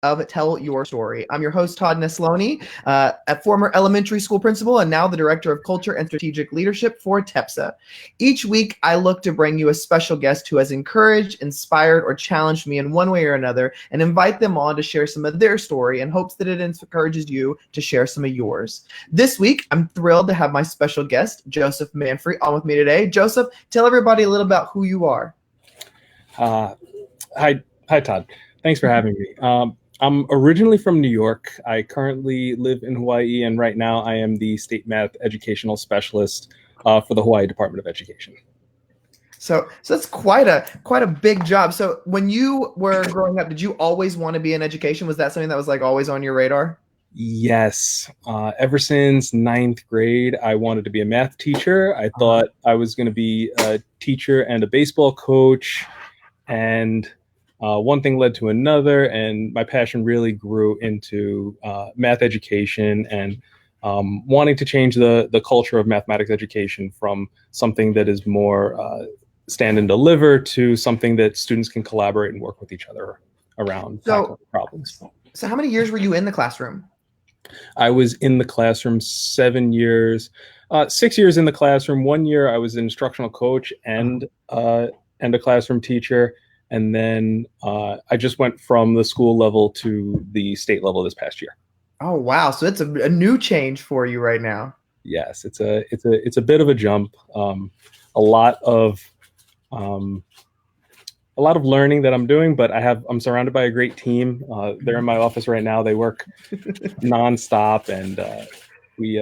of Tell Your Story. I'm your host, Todd Nesloney, a former elementary school principal and now the Director of Culture and Strategic Leadership for TEPSA. Each week, I look to bring you a special guest who has encouraged, inspired, or challenged me in one way or another and invite them on to share some of their story in hopes that it encourages you to share some of yours. This week, I'm thrilled to have my special guest, Joseph Manfre, on with me today. Joseph, tell everybody a little about who you are. Hi, Todd. Thanks for having me. I'm originally from New York. I currently live in Hawaii, and right now I am the state math educational specialist for the Hawaii Department of Education. So that's quite a big job. So when you were growing up, did you always want to be in education? Was that something that was like always on your radar? Yes. Ever since ninth grade, I wanted to be a math teacher. I thought I was going to be a teacher and a baseball coach, and one thing led to another, and my passion really grew into math education and wanting to change the culture of mathematics education from something that is more stand and deliver to something that students can collaborate and work with each other around tackling problems. So how many years were you in the classroom? I was in the classroom 7 years, 6 years in the classroom. 1 year I was an instructional coach and a classroom teacher. And then I just went from the school level to the state level this past year. Oh, wow. So it's a new change for you right now. Yes, it's a bit of a jump. A lot of learning that I'm doing, but I'm surrounded by a great team. They're in my office right now. They work nonstop, and we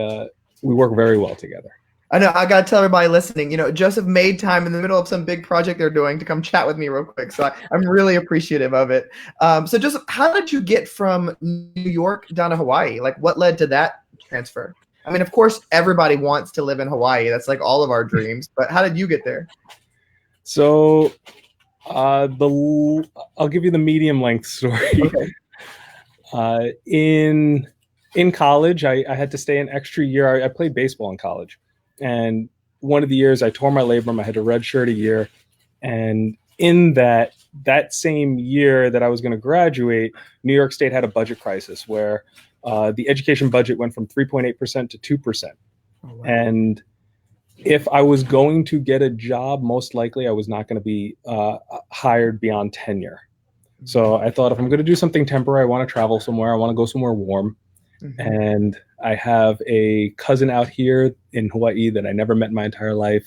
work very well together. I know. I got to tell everybody listening, Joseph made time in the middle of some big project they're doing to come chat with me real quick. So I'm really appreciative of it. So Joseph, how did you get from New York down to Hawaii? Like, what led to that transfer? I mean, of course, everybody wants to live in Hawaii. That's like all of our dreams. But how did you get there? So I'll give you the medium length story. Okay. In college, I had to stay an extra year. I played baseball in college. And one of the years I tore my labrum. I had to redshirt a year. And in that same year that I was going to graduate, New York State had a budget crisis where the education budget went from 3.8% to 2%. Oh, wow. And if I was going to get a job, most likely I was not going to be hired beyond tenure. Mm-hmm. So I thought, if I'm going to do something temporary, I want to travel somewhere. I want to go somewhere warm. Mm-hmm. And I have a cousin out here in Hawaii that I never met in my entire life.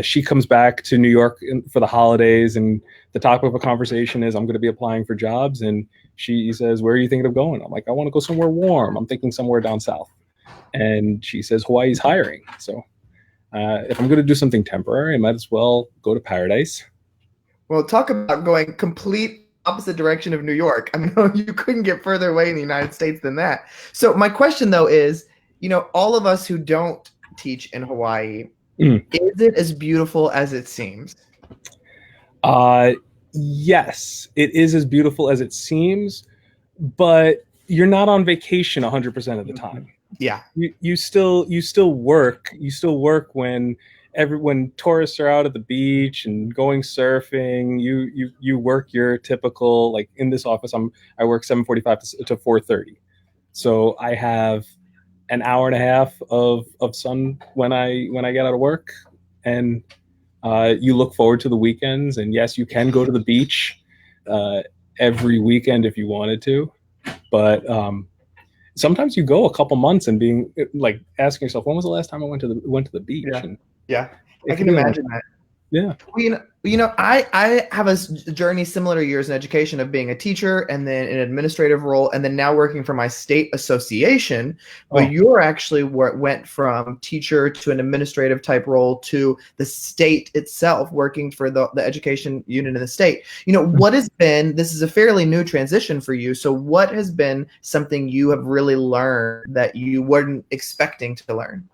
She comes back to New York for the holidays, and the topic of a conversation is, I'm going to be applying for jobs. And she says, where are you thinking of going? I'm like, I want to go somewhere warm. I'm thinking somewhere down south. And she says, Hawaii's hiring. So if I'm going to do something temporary, I might as well go to paradise. Well, talk about going complete opposite direction of New York. I mean, you couldn't get further away in the United States than that. So my question, though, is, all of us who don't teach in Hawaii, is it as beautiful as it seems? Yes, it is as beautiful as it seems, but you're not on vacation 100% of the time. Yeah. You still work. You still work when tourists are out at the beach and going surfing. You work your typical, like in this office, I work 7:45 to 4:30. So I have an hour and a half of sun when I get out of work, and you look forward to the weekends. And yes, you can go to the beach every weekend if you wanted to, but sometimes you go a couple months and being like asking yourself, when was the last time I went to the beach? Yeah. And yeah. I can imagine that. Yeah. Well, I have a journey similar to yours in education of being a teacher and then an administrative role and then now working for my state association. But you're actually went from teacher to an administrative type role to the state itself, working for the education unit in the state. What has been, this is a fairly new transition for you. So what has been something you have really learned that you weren't expecting to learn?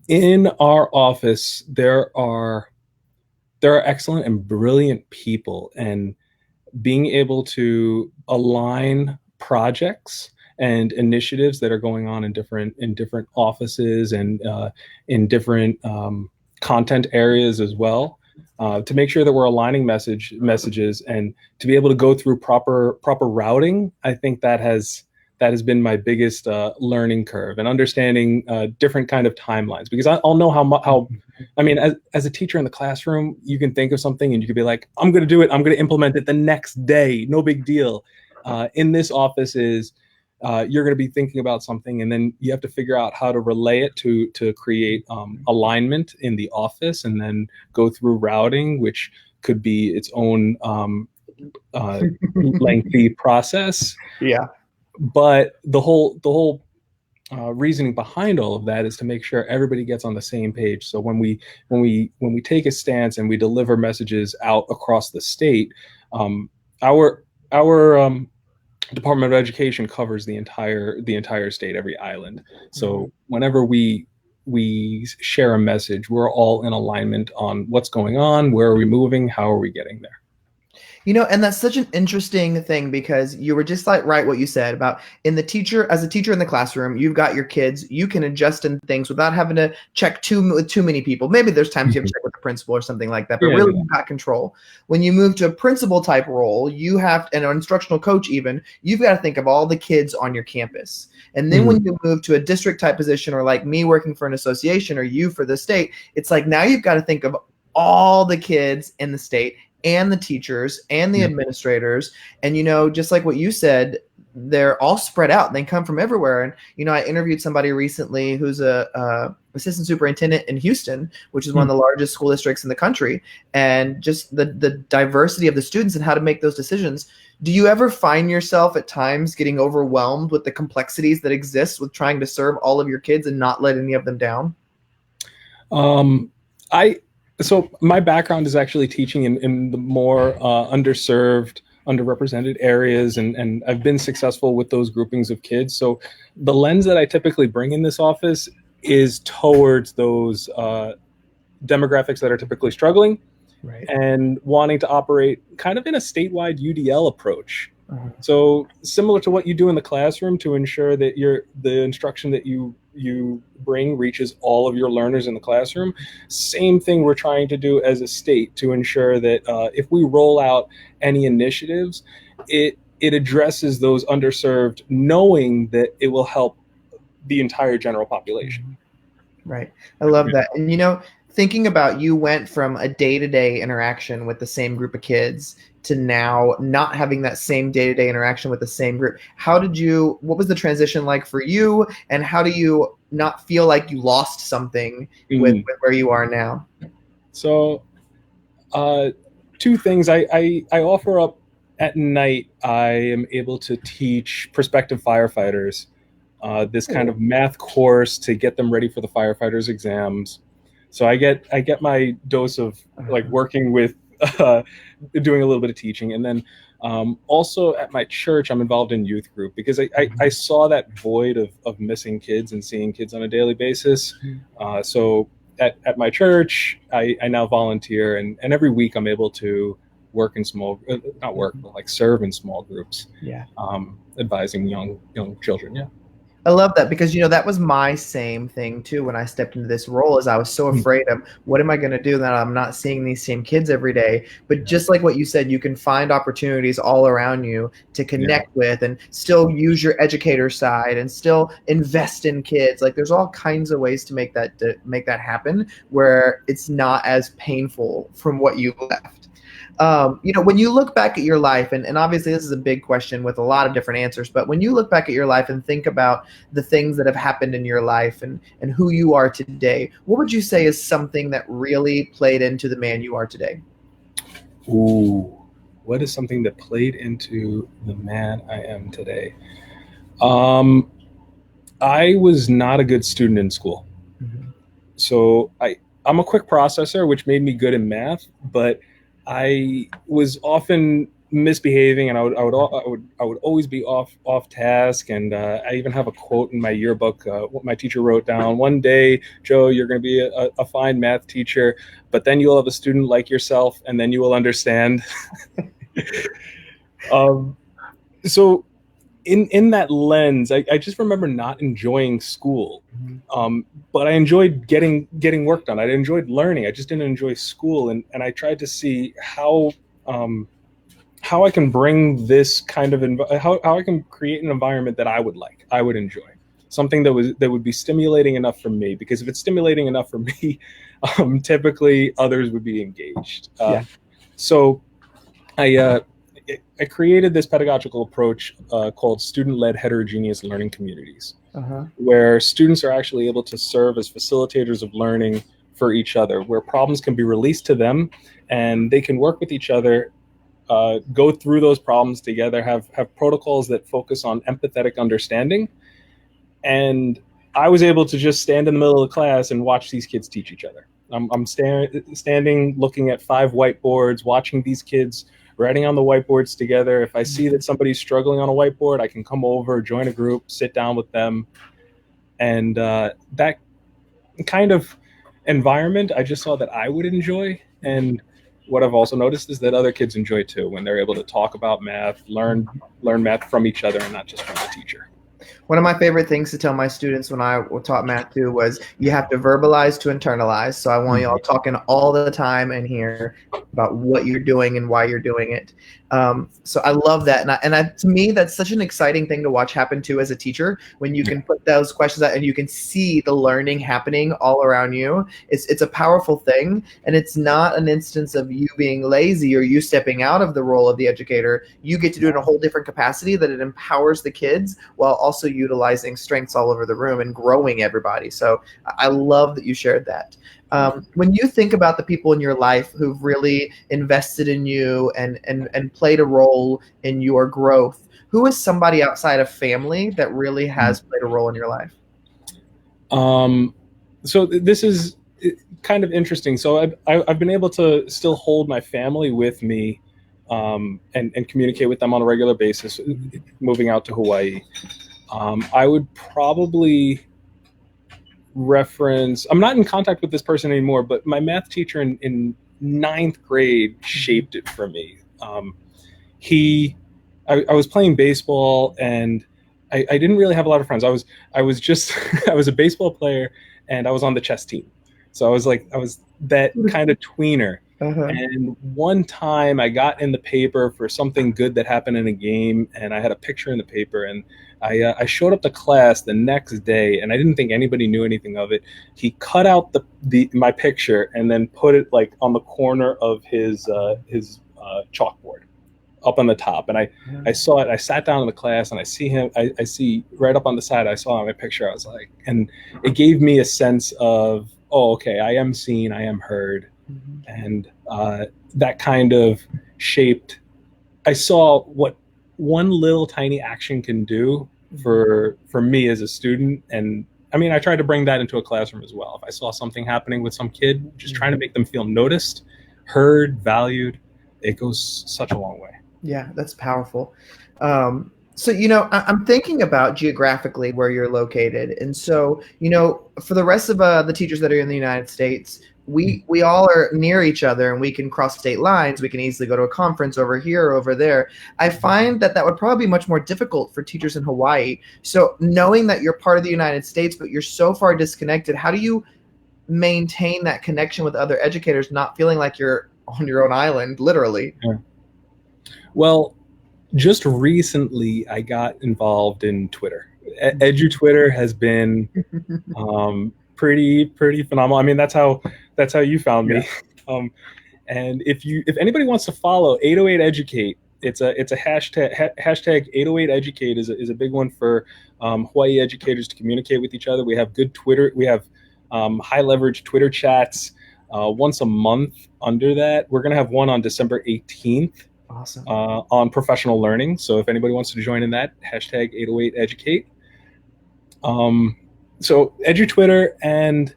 In our office, there are excellent and brilliant people, and being able to align projects and initiatives that are going on in different offices and in different content areas as well to make sure that we're aligning messages and to be able to go through proper routing. I think that has been my biggest learning curve, and understanding different kind of timelines, because I'll know how I mean, as a teacher in the classroom, you can think of something and you could be like, I'm going to do it, I'm going to implement it the next day, no big deal. In this office is you're going to be thinking about something, and then you have to figure out how to relay it to create alignment in the office, and then go through routing, which could be its own lengthy process. Yeah. But the whole reasoning behind all of that is to make sure everybody gets on the same page. So when we take a stance and we deliver messages out across the state, our Department of Education covers the entire state, every island. So whenever we share a message, we're all in alignment on what's going on, where are we moving, how are we getting there. And that's such an interesting thing, because you were just like right what you said about as a teacher in the classroom, you've got your kids, you can adjust in things without having to check too many people. Maybe there's times you have to check with the principal or something like that, but really you've got control. When you move to a principal type role, you have, and an instructional coach even, you've got to think of all the kids on your campus. And then when you move to a district type position, or like me working for an association, or you for the state, it's like now you've got to think of all the kids in the state, and the teachers and the administrators. And, just like what you said, they're all spread out. They come from everywhere. And, I interviewed somebody recently who's a assistant superintendent in Houston, which is one of the largest school districts in the country. And just the diversity of the students and how to make those decisions. Do you ever find yourself at times getting overwhelmed with the complexities that exist with trying to serve all of your kids and not let any of them down? So my background is actually teaching in the more underserved, underrepresented areas, and I've been successful with those groupings of kids. So the lens that I typically bring in this office is towards those demographics that are typically struggling, and wanting to operate kind of in a statewide UDL approach. So similar to what you do in the classroom, to ensure that the instruction that you bring reaches all of your learners in the classroom. Same thing we're trying to do as a state, to ensure that if we roll out any initiatives, it addresses those underserved, knowing that it will help the entire general population. Right. I love that. And thinking about, you went from a day-to-day interaction with the same group of kids to now not having that same day-to-day interaction with the same group. What was the transition like for you, and how do you not feel like you lost something with where you are now? So, two things. I offer up at night. I am able to teach prospective firefighters this kind of math course to get them ready for the firefighters exams. So I get my dose of like working with doing a little bit of teaching. And then also at my church, I'm involved in youth group, because I saw that void of missing kids and seeing kids on a daily basis. So at my church, I now volunteer, and every week I'm able to work in serve in small groups, advising young children. Yeah. I love that, because that was my same thing too when I stepped into this role. Is I was so afraid of, what am I going to do that I'm not seeing these same kids every day. But just like what you said, you can find opportunities all around you to connect with, and still use your educator side, and still invest in kids. Like, there's all kinds of ways to make that happen, where it's not as painful from what you left. When you look back at your life, and obviously this is a big question with a lot of different answers, but when you look back at your life and think about the things that have happened in your life and who you are today, what would you say is something that really played into the man you are today? Ooh, what is something that played into the man I am today? I was not a good student in school. So I'm a quick processor, which made me good in math, but I was often misbehaving, and I would always be off task. And I even have a quote in my yearbook. What my teacher wrote down: "One day, Joe, you're going to be a fine math teacher, but then you'll have a student like yourself, and then you will understand." So in that lens, I just remember not enjoying school. But I enjoyed getting work done. I enjoyed learning. I just didn't enjoy school, and I tried to see how I can bring this kind of how I can create an environment that I would enjoy, something that would be stimulating enough for me. Because if it's stimulating enough for me, typically others would be engaged. So I created this pedagogical approach called student-led heterogeneous learning communities, where students are actually able to serve as facilitators of learning for each other, where problems can be released to them and they can work with each other, go through those problems together, have protocols that focus on empathetic understanding. And I was able to just stand in the middle of the class and watch these kids teach each other. I'm standing looking at 5 whiteboards, watching these kids writing on the whiteboards together. If I see that somebody's struggling on a whiteboard, I can come over, join a group, sit down with them. And that kind of environment, I just saw that I would enjoy. And what I've also noticed is that other kids enjoy too, when they're able to talk about math, learn math from each other and not just from the teacher. One of my favorite things to tell my students when I taught math too was you have to verbalize to internalize. So I want you all talking all the time in here about what you're doing and why you're doing it. So I love that. And to me, that's such an exciting thing to watch happen too as a teacher, when you can put those questions out and you can see the learning happening all around you. It's a powerful thing. And it's not an instance of you being lazy or you stepping out of the role of the educator. You get to do it in a whole different capacity, that it empowers the kids while also utilizing strengths all over the room and growing everybody. So I love that you shared that. When you think about the people in your life who've really invested in you and played a role in your growth, who is somebody outside of family that really has played a role in your life? So this is kind of interesting. So I've been able to still hold my family with me, and communicate with them on a regular basis, moving out to Hawaii. I would probably reference, I'm not in contact with this person anymore, but my math teacher in 9th grade shaped it for me. I was playing baseball and I didn't really have a lot of friends. I was just I was a baseball player and I was on the chess team. So I was that kind of tweener. And one time I got in the paper for something good that happened in a game, and I had a picture in the paper, and I showed up to class the next day, and I didn't think anybody knew anything of it. He cut out my picture and then put it like on the corner of his chalkboard up on the top. And I saw it. I sat down in the class and I see him. I see right up on the side, I saw my picture. I was like, and it gave me a sense of, oh, okay, I am seen, I am heard. And that kind of shaped, I saw what one little tiny action can do for me as a student. And I mean, I tried to bring that into a classroom as well. If I saw something happening with some kid, just trying to make them feel noticed, heard, valued, it goes such a long way. Yeah, that's powerful. So, I'm thinking about geographically where you're located. And so, for the rest of the teachers that are in the United States, we all are near each other and we can cross state lines. We can easily go to a conference over here or over there. I find that would probably be much more difficult for teachers in Hawaii. So knowing that you're part of the United States, but you're so far disconnected, how do you maintain that connection with other educators, not feeling like you're on your own island, literally? Yeah. Well, just recently I got involved in Twitter. Twitter has been pretty phenomenal. I mean, that's how you found me. And if anybody wants to follow 808 Educate, it's a hashtag 808 Educate is a big one for Hawaii educators to communicate with each other. We have good Twitter. We have high leverage Twitter chats once a month. Under that, we're gonna have one on December 18th. Awesome. On professional learning. So if anybody wants to join in that, hashtag 808 Educate. So EduTwitter and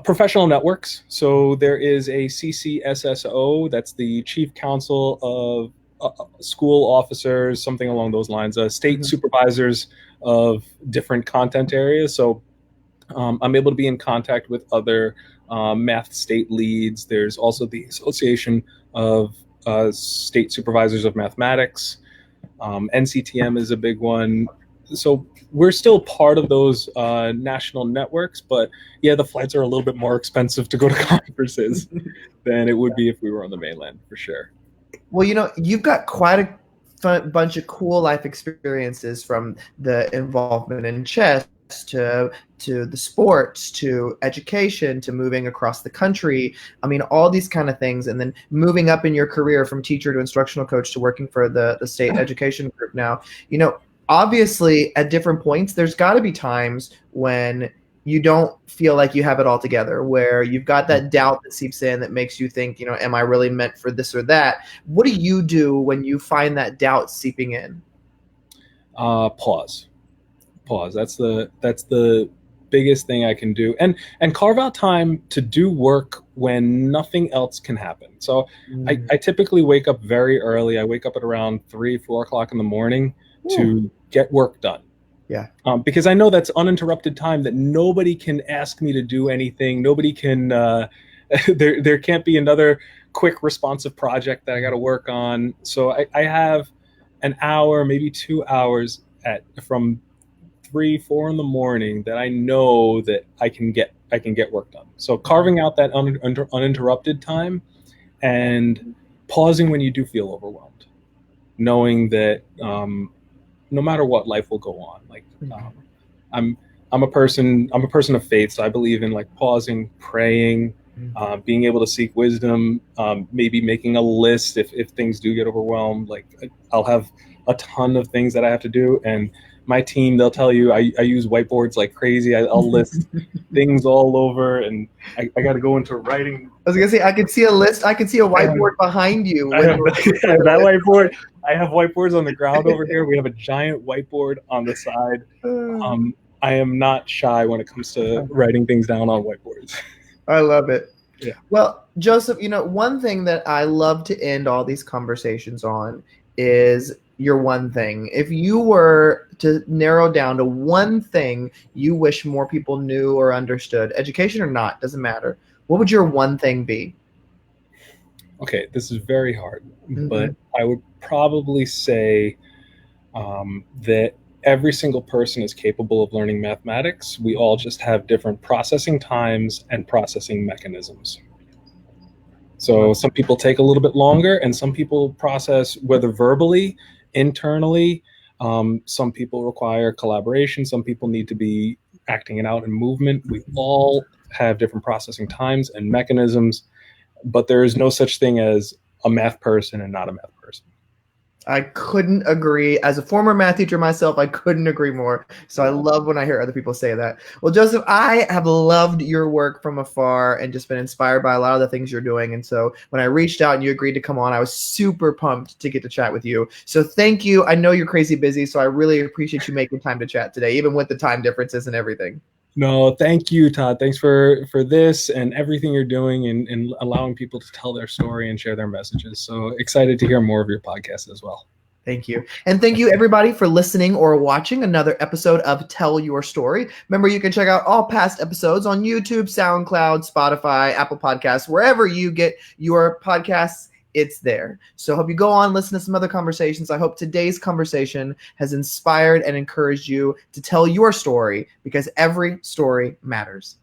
professional networks. So there is a CCSSO, that's the Chief Council of School Officers, something along those lines, state supervisors of different content areas. So I'm able to be in contact with other math state leads. There's also the Association of State Supervisors of Mathematics. NCTM is a big one. So we're still part of those national networks, but yeah, the flights are a little bit more expensive to go to conferences than it would be if we were on the mainland, for sure. Well, you've got quite a bunch of cool life experiences, from the involvement in chess to the sports to education to moving across the country. I mean, all these kind of things, and then moving up in your career from teacher to instructional coach to working for the state education group now. Obviously, at different points, there's got to be times when you don't feel like you have it all together, where you've got that doubt that seeps in that makes you think, am I really meant for this or that? What do you do when you find that doubt seeping in? Pause. That's the biggest thing I can do, and carve out time to do work when nothing else can happen. So I typically wake up very early. I wake up at around 3-4 o'clock in the morning to get work done. Yeah. Because I know that's uninterrupted time that nobody can ask me to do anything. Nobody can, there can't be another quick responsive project that I got to work on. So I have an hour, maybe 2 hours from 3-4 in the morning that I know that I can get work done. So carving out that uninterrupted time and pausing when you do feel overwhelmed, knowing that, no matter what, life will go on. Like, I'm a person of faith, so I believe in like pausing, praying, being able to seek wisdom, maybe making a list if things do get overwhelmed. Like, I'll have a ton of things that I have to do, and my team, they'll tell you I use whiteboards like crazy. I'll list things all over, and I got to go into writing. I was gonna say, I could see a list. I could see a whiteboard behind you. I have that whiteboard. I have whiteboards on the ground over here. We have a giant whiteboard on the side. I am not shy when it comes to writing things down on whiteboards. I love it. Yeah. Well, Joseph, one thing that I love to end all these conversations on is your one thing. If you were to narrow down to one thing you wish more people knew or understood, education or not, doesn't matter, what would your one thing be? Okay, this is very hard, but I would probably say that every single person is capable of learning mathematics. We all just have different processing times and processing mechanisms. So some people take a little bit longer, and some people process, whether verbally, internally. Some people require collaboration. Some people need to be acting it out in movement. We all have different processing times and mechanisms, but there is no such thing as a math person and not a math person. I couldn't agree. As a former math teacher myself, I couldn't agree more. So I love when I hear other people say that. Well, Joseph, I have loved your work from afar and just been inspired by a lot of the things you're doing. And so when I reached out and you agreed to come on, I was super pumped to get to chat with you. So thank you. I know you're crazy busy, so I really appreciate you making time to chat today, even with the time differences and everything. No, thank you, Todd. Thanks for this and everything you're doing and allowing people to tell their story and share their messages. So excited to hear more of your podcast as well. Thank you. And thank you, everybody, for listening or watching another episode of Tell Your Story. Remember, you can check out all past episodes on YouTube, SoundCloud, Spotify, Apple Podcasts, wherever you get your podcasts. It's there. So I hope you go on, listen to some other conversations. I hope today's conversation has inspired and encouraged you to tell your story, because every story matters.